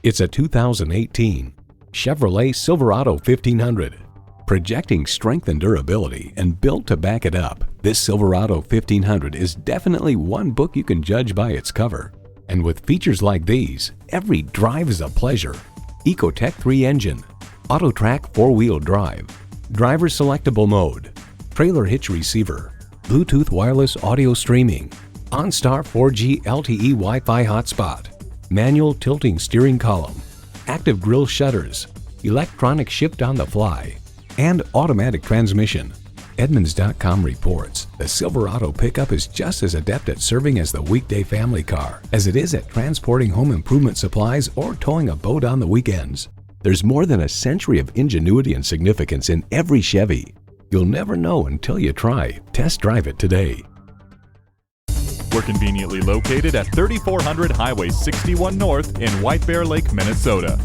It's a 2018 Chevrolet Silverado 1500. Projecting strength and durability and built to back it up, this Silverado 1500 is definitely one book you can judge by its cover. And with features like these, every drive is a pleasure. Ecotec 3 engine, AutoTrack 4-wheel drive, driver selectable mode, trailer hitch receiver, Bluetooth wireless audio streaming, OnStar 4G LTE Wi-Fi hotspot, manual tilting steering column, active grille shutters, electronic shift on the fly, and automatic transmission. Edmunds.com reports the Silverado pickup is just as adept at serving as the weekday family car as it is at transporting home improvement supplies or towing a boat on the weekends. There's more than a century of ingenuity and significance in every Chevy. You'll never know until you try. Test drive it today. We're conveniently located at 3400 Highway 61 North in White Bear Lake, Minnesota.